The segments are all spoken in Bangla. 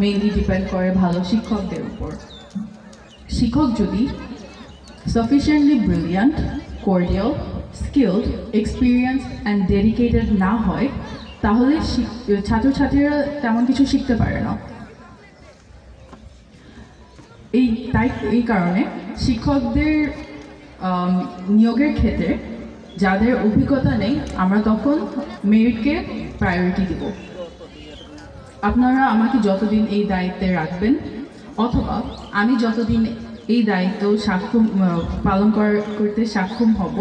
মেইনলি ডিপেন্ড করে ভালো শিক্ষকদের উপর। শিক্ষক যদি sufficiently brilliant, cordial, skilled, experience and dedicated না হয়, তাহলে ছাত্রছাত্রীরা তেমন কিছু শিখতে পারে না। এই কারণে শিক্ষকদের নিয়োগের ক্ষেত্রে যাদের অভিজ্ঞতা নেই, আমরা তখন মেরিটকে প্রায়োরিটি দেব। আপনারা আমাকে যতদিন এই দায়িত্বে রাখবেন, অথবা আমি যতদিন এই দায়িত্ব পালন করতে সক্ষম হব,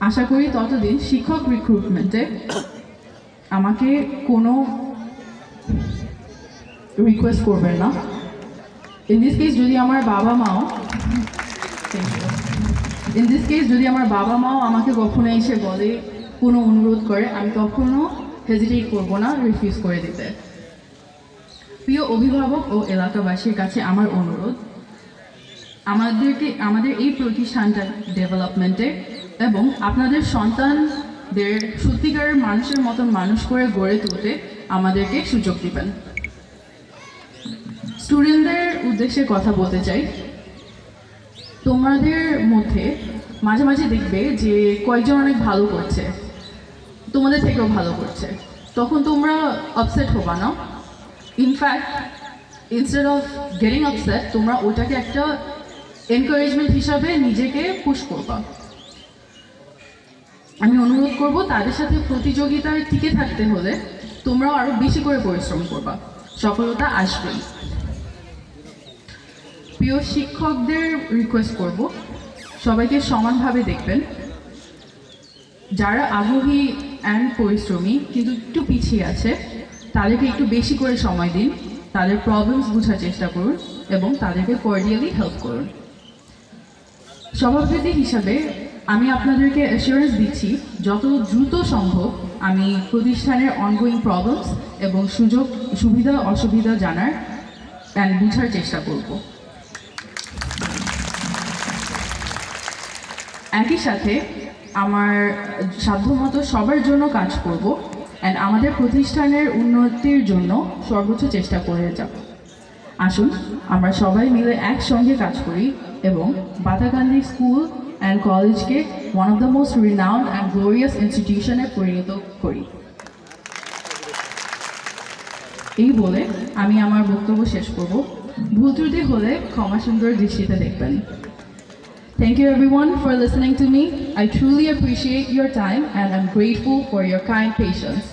আশা করি ততদিন শিক্ষক রিক্রুটমেন্টে আমাকে কোনো রিকোয়েস্ট করবেন না। ইন দিস কেস যদি আমার বাবা মাও আমাকে কখনো এসে বলে, কোনো অনুরোধ করে, আমি কখনো হেজিটেট করব না রিফিউজ করে দিতে। প্রিয় অভিভাবক ও এলাকাবাসীর কাছে আমার অনুরোধ, আমাদের এই প্রতিষ্ঠানটা ডেভেলপমেন্টে এবং আপনাদের সন্তানদের সত্যিকারের মানুষের মতন মানুষ করে গড়ে তুলতে আমাদেরকে সুযোগ দিবেন। স্টুডেন্টদের উদ্দেশ্যে কথা বলতে চাই, তোমাদের মধ্যে মাঝে মাঝে দেখবে যে কয়েকজন অনেক ভালো করছে, তোমাদের থেকেও ভালো করছে, তখন তোমরা আপসেট হবা না। In fact instead of getting upset, তোমরা ওটাকে একটা এনকারেজমেন্ট হিসাবে নিজেকে পুশ করবা। আমি অনুরোধ করব, তাদের সাথে প্রতিযোগিতায় টিকে থাকতে হলে তোমরাও আরও বেশি করে পরিশ্রম করবা, সফলতা আসবেই। প্রিয় শিক্ষকদের রিকোয়েস্ট করব, সবাইকে সমানভাবে দেখবেন। যারা আগ্রহী অ্যান্ড পরিশ্রমী কিন্তু একটু পিছিয়ে আছে, তাদেরকে একটু বেশি করে সময় দিন, তাদের প্রবলেমস বোঝার চেষ্টা করুন এবং তাদেরকে কর্ডিয়ালি হেল্প করুন। সভাপতি হিসাবে আমি আপনাদেরকে অ্যাসিওরেন্স দিচ্ছি, যত দ্রুত সম্ভব আমি প্রতিষ্ঠানের অনগোয়িং প্রবলেমস এবং সুবিধা অসুবিধা জানার অ্যান্ড বোঝার চেষ্টা করব। একই সাথে আমার সাধ্যমতো সবার জন্য কাজ করব অ্যান্ড আমাদের প্রতিষ্ঠানের উন্নতির জন্য সর্বোচ্চ চেষ্টা করে যাব। আসুন আমরা সবাই মিলে একসঙ্গে কাজ করি এবং বাতাকান্দি স্কুল অ্যান্ড কলেজকে one of the most renowned and glorious ইনস্টিটিউশনে পরিণত করি। এই বলে আমি আমার বক্তব্য শেষ করব। ভুল ত্রুটি হলে ক্ষমা সুন্দর দৃষ্টিতে দেখবেন। Thank you everyone for listening to me. I truly appreciate your time and I'm grateful for your kind patience.